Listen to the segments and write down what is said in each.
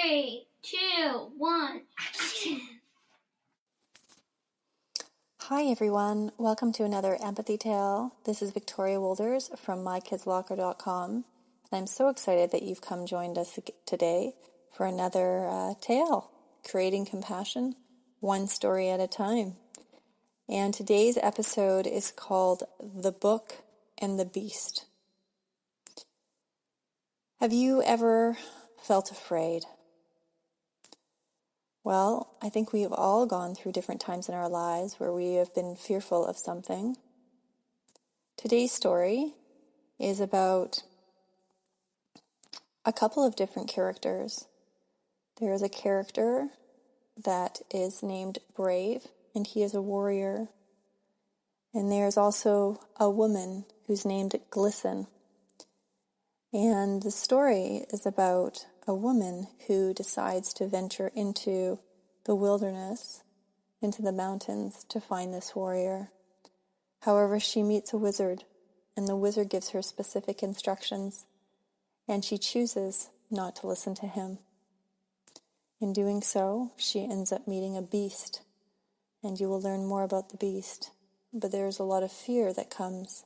3, 2, 1. Hi everyone, welcome to another Empathy Tale. This is Victoria Wolders from mykidslocker.com, and I'm so excited that you've come joined us today for another tale, creating compassion, one story at a time. And today's episode is called The Book and the Beast. Have you ever felt afraid? Well, I think we have all gone through different times in our lives where we have been fearful of something. Today's story is about a couple of different characters. There is a character that is named Brave, and he is a warrior. And there's also a woman who's named Glisten. And the story is about a woman who decides to venture into the wilderness, into the mountains, to find this warrior. However, she meets a wizard, and the wizard gives her specific instructions, and she chooses not to listen to him. In doing so, she ends up meeting a beast, and you will learn more about the beast, but there's a lot of fear that comes.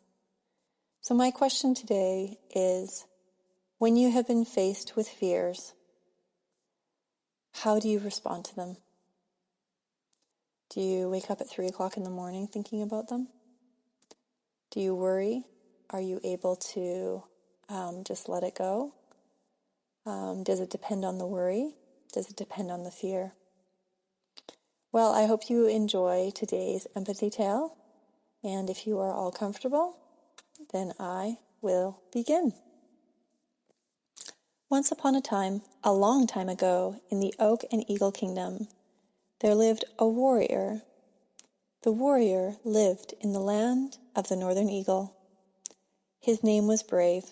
So my question today is, when you have been faced with fears, how do you respond to them? Do you wake up at 3 o'clock in the morning thinking about them? Do you worry? Are you able to just let it go? Does it depend on the worry? Does it depend on the fear? Well, I hope you enjoy today's empathy tale, and if you are all comfortable, then I will begin. Once upon a time, a long time ago, in the Oak and Eagle Kingdom, there lived a warrior. The warrior lived in the land of the Northern Eagle. His name was Brave.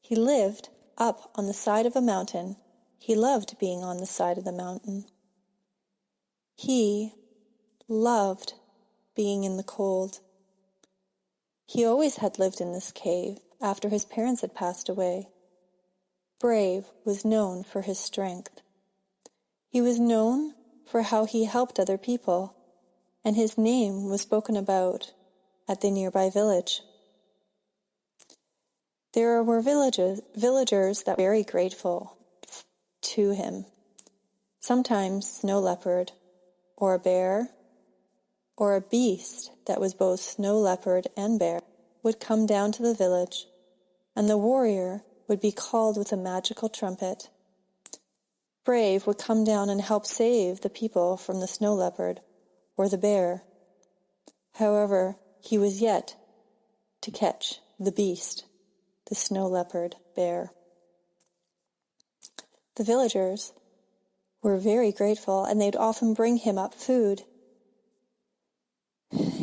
He lived up on the side of a mountain. He loved being on the side of the mountain. He loved being in the cold. He always had lived in this cave after his parents had passed away. Brave was known for his strength. He was known for how he helped other people, and his name was spoken about at the nearby village. There were villagers that were very grateful to him. Sometimes snow leopard, or a bear, or a beast that was both snow leopard and bear would come down to the village, and the warrior would be called with a magical trumpet. Brave would come down and help save the people from the snow leopard or the bear. However, he was yet to catch the beast, the snow leopard bear. The villagers were very grateful, and they'd often bring him up food.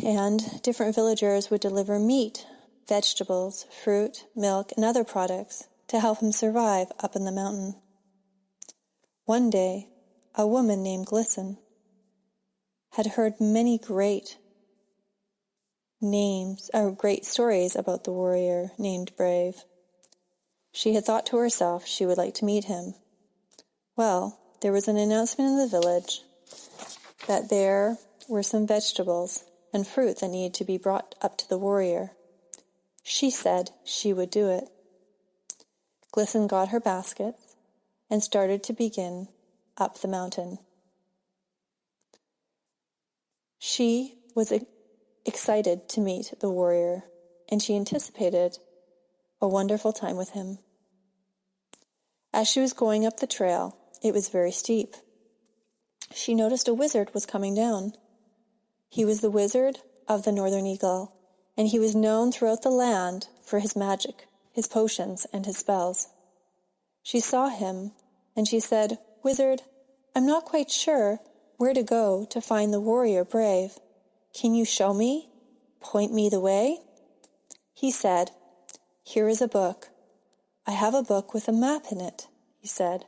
And different villagers would deliver meat, vegetables, fruit, milk, and other products to help him survive up in the mountain. One day, a woman named Glisten had heard many great stories about the warrior named Brave. She had thought to herself she would like to meet him. Well, there was an announcement in the village that there were some vegetables and fruit that needed to be brought up to the warrior. She said she would do it. Glisten got her baskets and started to begin up the mountain. She was excited to meet the warrior, and she anticipated a wonderful time with him. As she was going up the trail, it was very steep. She noticed a wizard was coming down. He was the wizard of the Northern Eagle, and he was known throughout the land for his magic, his potions, and his spells. She saw him, and she said, "Wizard, I'm not quite sure where to go to find the warrior Brave. Can you show me? Point me the way?" He said, "Here is a book. I have a book with a map in it," he said.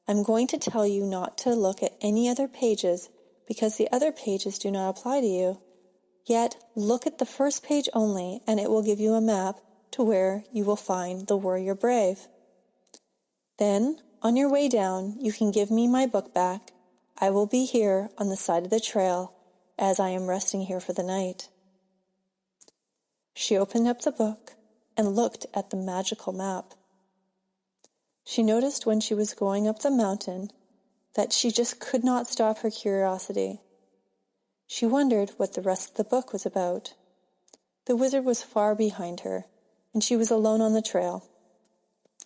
"I'm going to tell you not to look at any other pages because the other pages do not apply to you. Yet look at the first page only, and it will give you a map to where you will find the warrior Brave." Then On your way down, you can give me my book back. I will be here on the side of the trail, as I am resting here for the night." She opened up the book and looked at the magical map. She noticed when she was going up the mountain that she just could not stop her curiosity. She wondered what the rest of the book was about. The wizard was far behind her, and she was alone on the trail.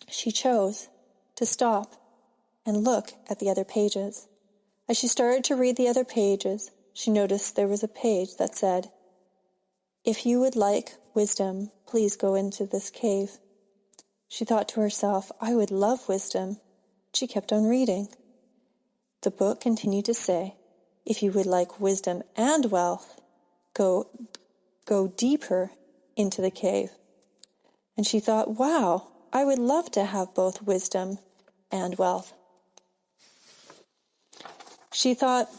She chose to stop and look at the other pages. As she started to read the other pages, she noticed there was a page that said, "If you would like wisdom, please go into this cave." She thought to herself, "I would love wisdom." She kept on reading. The book continued to say, "If you would like wisdom and wealth, go deeper into the cave." And she thought, "Wow, I would love to have both wisdom and wealth." She thought,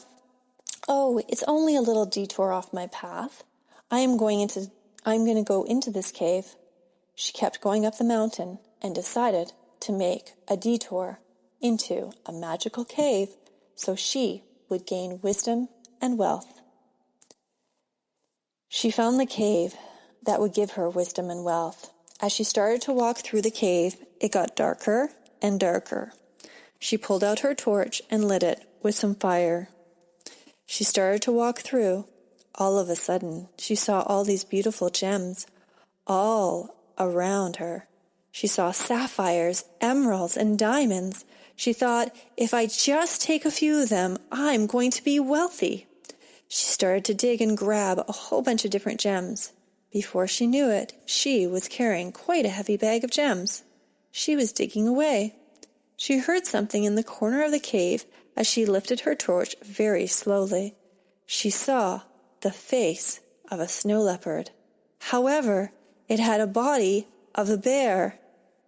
"Oh, it's only a little detour off my path. I'm going to go into this cave." She kept going up the mountain and decided to make a detour into a magical cave so she would gain wisdom and wealth. She found the cave that would give her wisdom and wealth. As she started to walk through the cave, it got darker and darker. She pulled out her torch and lit it with some fire. She started to walk through. All of a sudden, she saw all these beautiful gems all around her. She saw sapphires, emeralds, and diamonds. She thought, "If I just take a few of them, I'm going to be wealthy." She started to dig and grab a whole bunch of different gems. Before she knew it, she was carrying quite a heavy bag of gems. She was digging away. She heard something in the corner of the cave as she lifted her torch very slowly. She saw the face of a snow leopard. However, it had a body of a bear.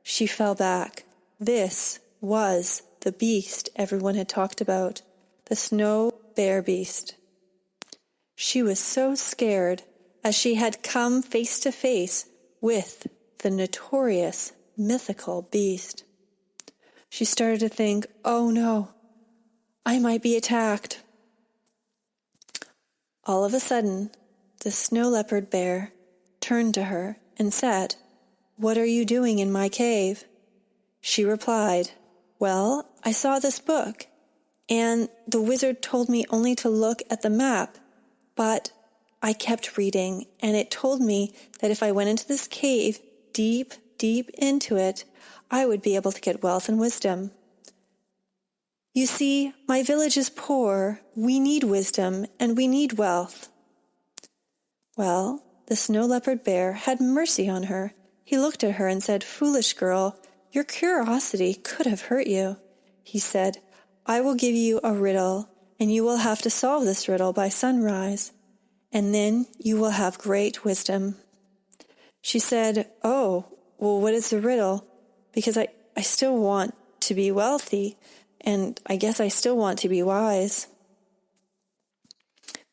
She fell back. This was the beast everyone had talked about, the snow bear beast. She was so scared as she had come face to face with the notorious mythical beast. She started to think, "Oh no, I might be attacked." All of a sudden, the snow leopard bear turned to her and said, "What are you doing in my cave?" She replied, "Well, I saw this book, and the wizard told me only to look at the map, but I kept reading, and it told me that if I went into this cave, deep, deep into it, I would be able to get wealth and wisdom. You see, my village is poor, we need wisdom, and we need wealth." Well, the snow leopard bear had mercy on her. He looked at her and said, "Foolish girl, your curiosity could have hurt you." He said, "I will give you a riddle, and you will have to solve this riddle by sunrise, and then you will have great wisdom." She said, "Oh, well, what is the riddle? Because I still want to be wealthy, and I guess I still want to be wise."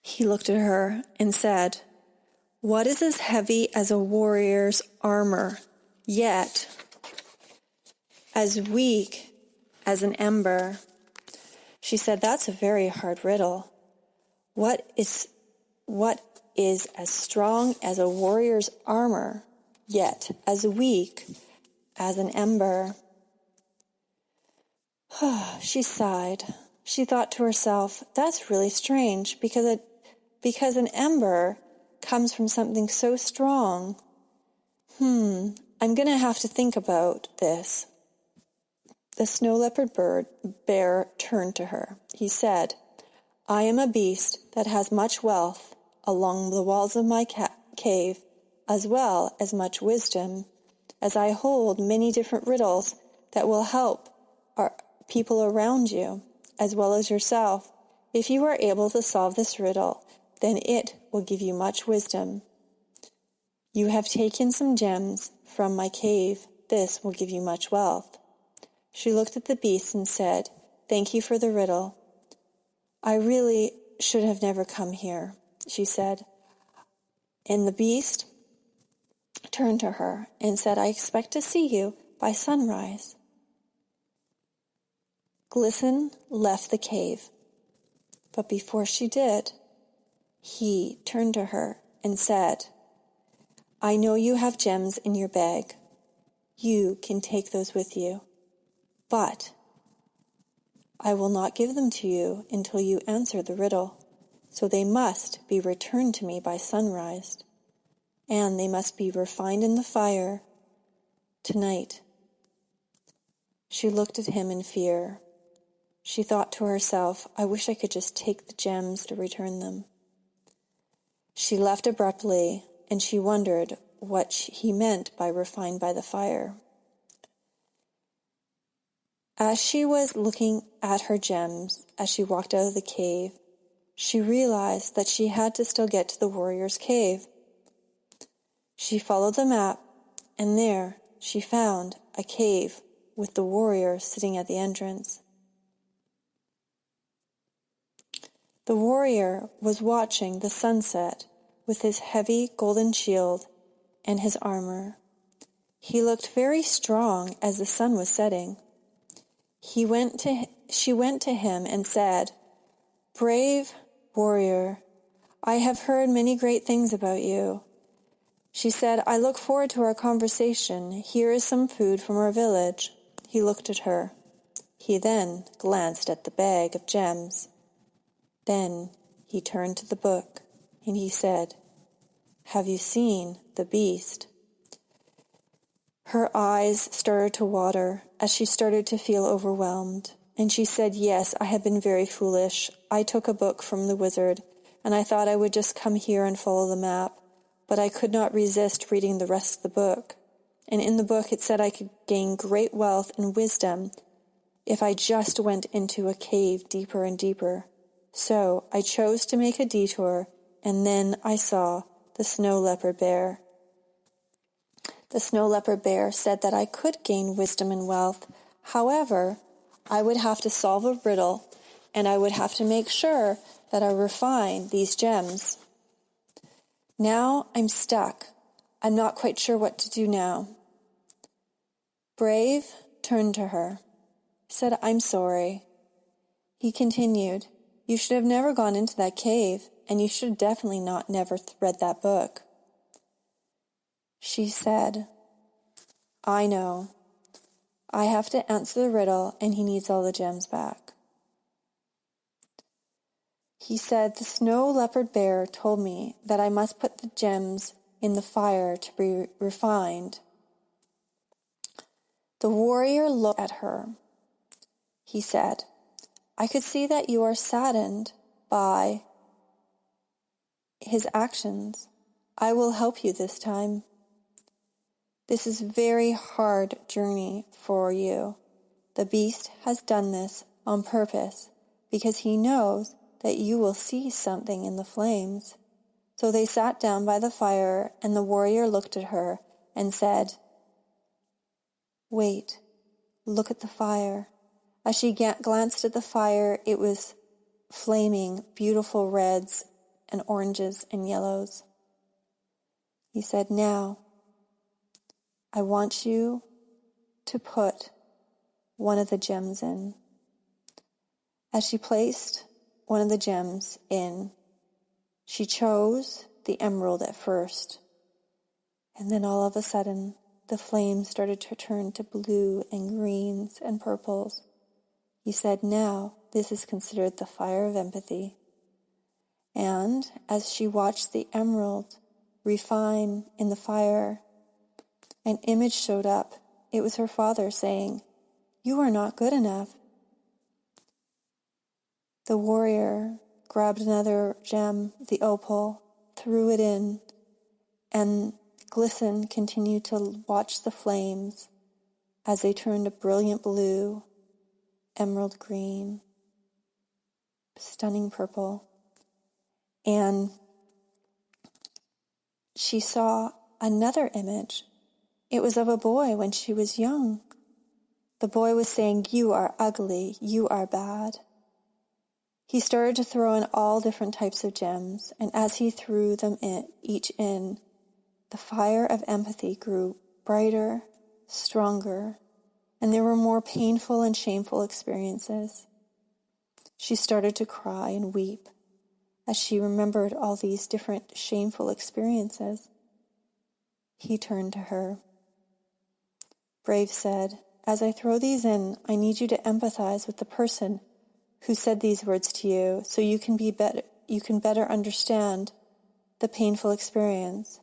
He looked at her and said, "What is as heavy as a warrior's armor, yet as weak as an ember?" She said, "That's a very hard riddle. What is as strong as a warrior's armor, yet as weak as an ember?" She sighed. She thought to herself, "That's really strange, because an ember comes from something so strong. I'm going to have to think about this." The snow leopard bear turned to her. He said, "I am a beast that has much wealth along the walls of my cave, as well as much wisdom, as I hold many different riddles that will help our people around you, as well as yourself. If you are able to solve this riddle, then it will give you much wisdom. You have taken some gems from my cave. This will give you much wealth." She looked at the beast and said, "Thank you for the riddle. I really should have never come here," she said. And the beast turned to her and said, "I expect to see you by sunrise." Glisten left the cave, but before she did, he turned to her and said, "I know you have gems in your bag. You can take those with you, but I will not give them to you until you answer the riddle, so they must be returned to me by sunrise, and they must be refined in the fire tonight." She looked at him in fear. She thought to herself, "I wish I could just take the gems to return them." She left abruptly, and she wondered what he meant by refined by the fire. As she was looking at her gems as she walked out of the cave, she realized that she had to still get to the warrior's cave. She followed the map, and there she found a cave with the warrior sitting at the entrance. The warrior was watching the sunset with his heavy golden shield and his armor. He looked very strong as the sun was setting. She went to him and said, "Brave warrior, I have heard many great things about you." She said, "I look forward to our conversation. Here is some food from our village." He looked at her. He then glanced at the bag of gems. Then he turned to the book, and he said, "Have you seen the beast?" Her eyes started to water as she started to feel overwhelmed, and she said, "Yes, I have been very foolish. I took a book from the wizard, and I thought I would just come here and follow the map, but I could not resist reading the rest of the book. And in the book it said I could gain great wealth and wisdom if I just went into a cave deeper and deeper. So I chose to make a detour, and then I saw the snow leopard bear. The snow leopard bear said that I could gain wisdom and wealth. However, I would have to solve a riddle, and I would have to make sure that I refine these gems. Now I'm stuck. I'm not quite sure what to do now." Brave turned to her, said, "I'm sorry." He continued, "You should have never gone into that cave, and you should definitely not never read that book." She said, "I know. I have to answer the riddle, and he needs all the gems back." He said, "The snow leopard bear told me that I must put the gems in the fire to be refined." The warrior looked at her. He said, "I could see that you are saddened by his actions. I will help you this time. This is a very hard journey for you. The beast has done this on purpose because he knows that you will see something in the flames." So they sat down by the fire, and the warrior looked at her and said, "Wait, look at the fire." As she glanced at the fire, it was flaming beautiful reds and oranges and yellows. He said, "Now, I want you to put one of the gems in." As she placed one of the gems in, she chose the emerald at first, and then all of a sudden, the flames started to turn to blue and greens and purples. He said, "Now, this is considered the fire of empathy." And as she watched the emerald refine in the fire, an image showed up. It was her father saying, "You are not good enough." The warrior grabbed another gem, the opal, threw it in, and Glisten continued to watch the flames as they turned a brilliant blue, emerald green, stunning purple. And she saw another image. It was of a boy when she was young. The boy was saying, "You are ugly, you are bad." He started to throw in all different types of gems, and as he threw them each in, the fire of empathy grew brighter, stronger, and there were more painful and shameful experiences. She started to cry and weep as she remembered all these different shameful experiences. He turned to her. Brave said, "As I throw these in, I need you to empathize with the person who said these words to you so you can better understand the painful experience."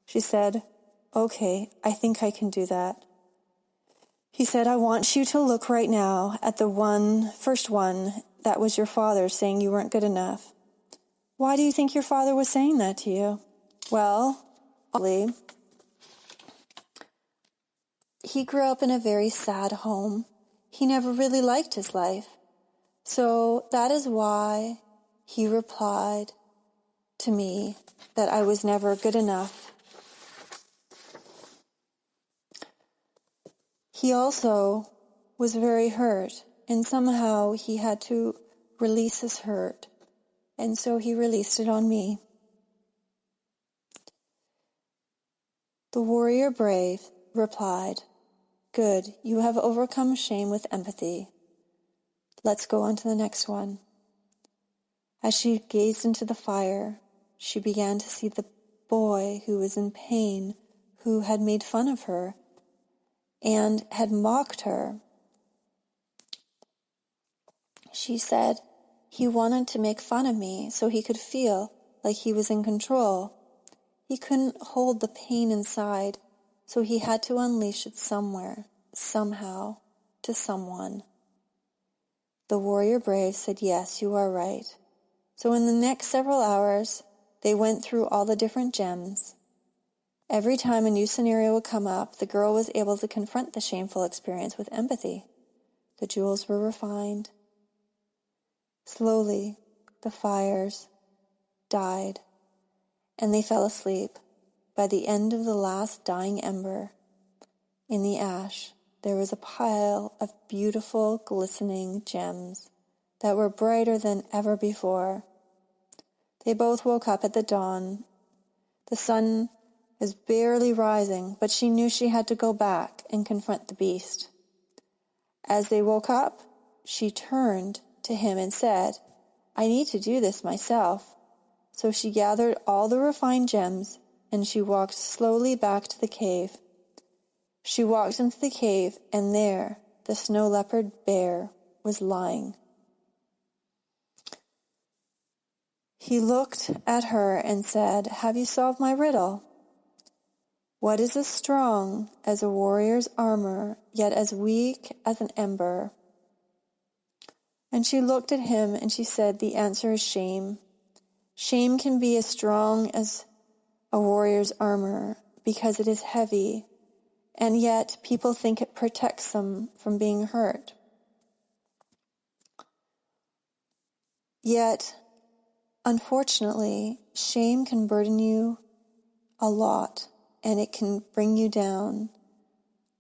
She said, "Okay, I think I can do that." He said, "I want you to look right now at the first one that was your father saying you weren't good enough. Why do you think your father was saying that to you?" Well, he grew up in a very sad home. He never really liked his life. So that is why he replied to me that I was never good enough. He also was very hurt, and somehow he had to release his hurt, and so he released it on me. The warrior brave replied, "Good, you have overcome shame with empathy. Let's go on to the next one." As she gazed into the fire, she began to see the boy who was in pain, who had made fun of her and had mocked her. She said he wanted to make fun of me so he could feel like he was in control. He couldn't hold the pain inside, so he had to unleash it somewhere, somehow, to someone. The warrior brave said, "Yes, you are right." So in the next several hours, they went through all the different gems. Every time a new scenario would come up, the girl was able to confront the shameful experience with empathy. The jewels were refined. Slowly, the fires died, and they fell asleep. By the end of the last dying ember, in the ash, there was a pile of beautiful, glistening gems that were brighter than ever before. They both woke up at the dawn. The sun was barely rising, but she knew she had to go back and confront the beast. As they woke up, she turned to him and said, "I need to do this myself." So she gathered all the refined gems and she walked slowly back to the cave. She walked into the cave, and there the snow leopard bear was lying. He looked at her and said, "Have you solved my riddle? What is as strong as a warrior's armor, yet as weak as an ember?" And she looked at him and she said, "The answer is shame. Shame can be as strong as a warrior's armor because it is heavy, and yet people think it protects them from being hurt. Yet, unfortunately, shame can burden you a lot, and it can bring you down.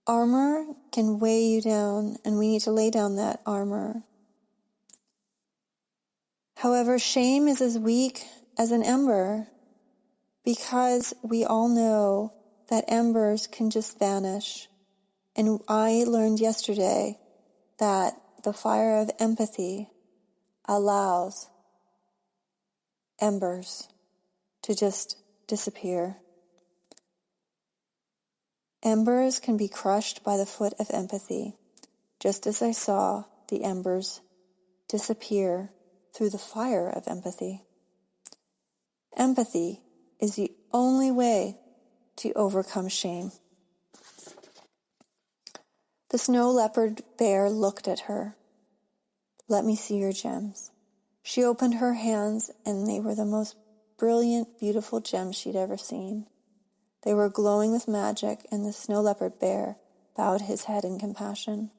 Armor can weigh you down, and we need to lay down that armor. However, shame is as weak as an ember, because we all know that embers can just vanish. And I learned yesterday that the fire of empathy allows embers to just disappear. Embers can be crushed by the foot of empathy, just as I saw the embers disappear through the fire of empathy. Empathy is the only way to overcome shame. The snow leopard bear looked at her. "Let me see your gems." She opened her hands, and they were the most brilliant, beautiful gems she'd ever seen. They were glowing with magic, and the snow leopard bear bowed his head in compassion.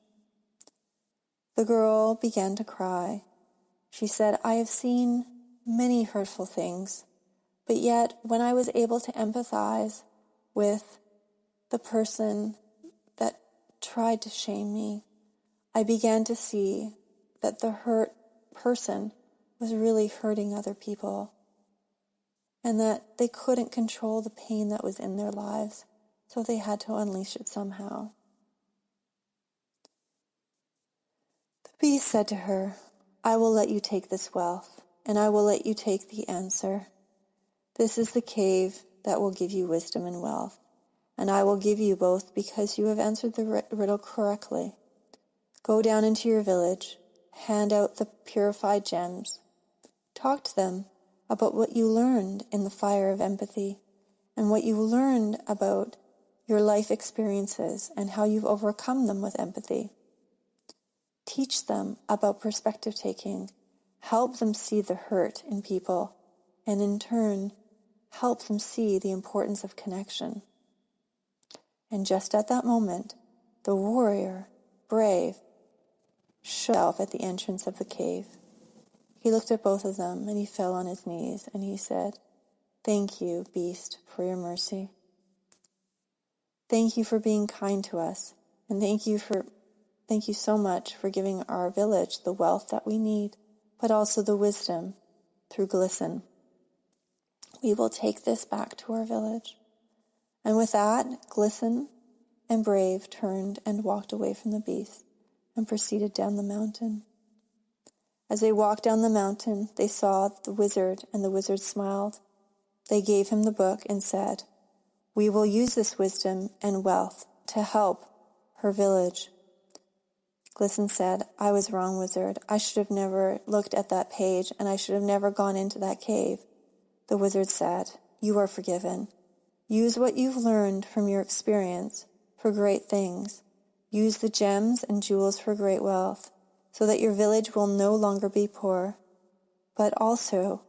The girl began to cry. She said, "I have seen many hurtful things, but yet when I was able to empathize with the person that tried to shame me, I began to see that the hurt person was really hurting other people, and that they couldn't control the pain that was in their lives, so they had to unleash it somehow." The beast said to her, I will let you take this wealth, and I will let you take the answer. This is the cave that will give you wisdom and wealth, and I will give you both because you have answered the riddle correctly. Go down into your village, hand out the purified gems. Talk to them about what you learned in the fire of empathy and what you learned about your life experiences and how you've overcome them with empathy. Teach them about perspective taking. Help them see the hurt in people, and in turn, help them see the importance of connection. And just at that moment, the warrior, brave, showed himself at the entrance of the cave. He looked at both of them, and he fell on his knees, and he said, Thank you, beast, for your mercy. Thank you for being kind to us, and thank you so much for giving our village the wealth that we need, but also the wisdom through Glisten. We will take this back to our village. And with that, Glisten and Brave turned and walked away from the beast and proceeded down the mountain. As they walked down the mountain, they saw the wizard, and the wizard smiled. They gave him the book and said, We will use this wisdom and wealth to help her village. Glisten said, I was wrong, wizard. I should have never looked at that page, and I should have never gone into that cave. The wizard said, You are forgiven. Use what you've learned from your experience for great things. Use the gems and jewels for great wealth, so that your village will no longer be poor. But also,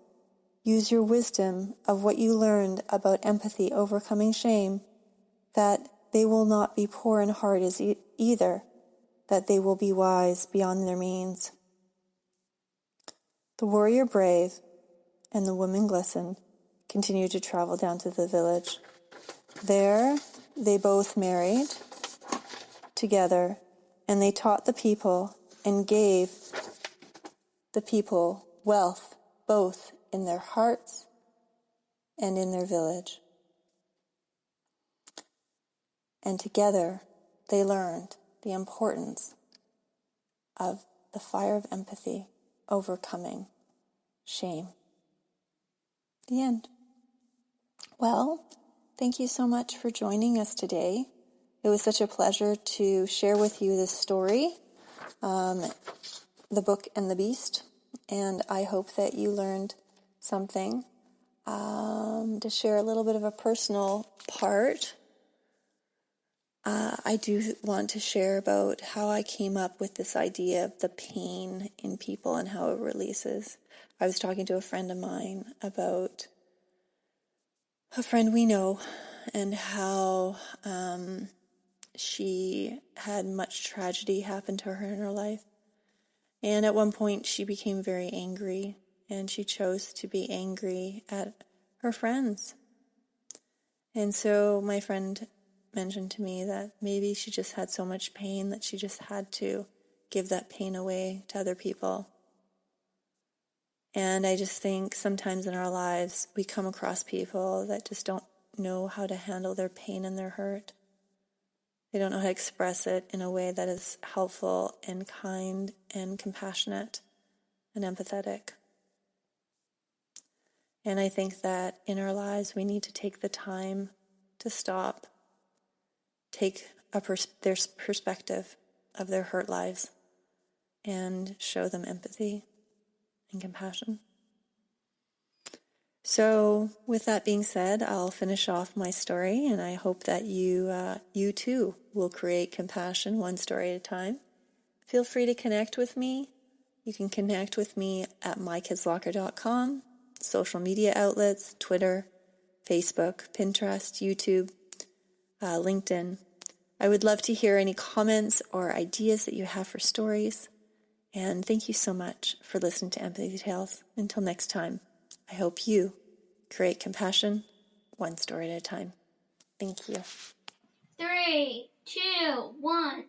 use your wisdom of what you learned about empathy overcoming shame, that they will not be poor in heart either, that they will be wise beyond their means. The warrior Brave and the woman Glisten continued to travel down to the village. There, they both married together, and they taught the people and gave the people wealth, both in their hearts and in their village. And together, they learned the importance of the fire of empathy overcoming shame. The end. Well, thank you so much for joining us today. It was such a pleasure to share with you this story, The Book and the Beast, and I hope that you learned something. To share a little bit of a personal part, I do want to share about how I came up with this idea of the pain in people and how it releases. I was talking to a friend of mine about a friend we know and how she had much tragedy happen to her in her life. And at one point she became very angry, and she chose to be angry at her friends. And so my friend mentioned to me that maybe she just had so much pain that she just had to give that pain away to other people. And I just think sometimes in our lives we come across people that just don't know how to handle their pain and their hurt. They don't know how to express it in a way that is helpful and kind and compassionate and empathetic. And I think that in our lives we need to take the time to stop, take their perspective of their hurt lives, and show them empathy and compassion. So with that being said, I'll finish off my story, and I hope that you too will create compassion one story at a time. Feel free to connect with me. You can connect with me at mykidslocker.com, social media outlets, Twitter, Facebook, Pinterest, YouTube, LinkedIn. I would love to hear any comments or ideas that you have for stories. And thank you so much for listening to Empathy Tales. Until next time, I hope you create compassion one story at a time. Thank you. 3, 2, 1.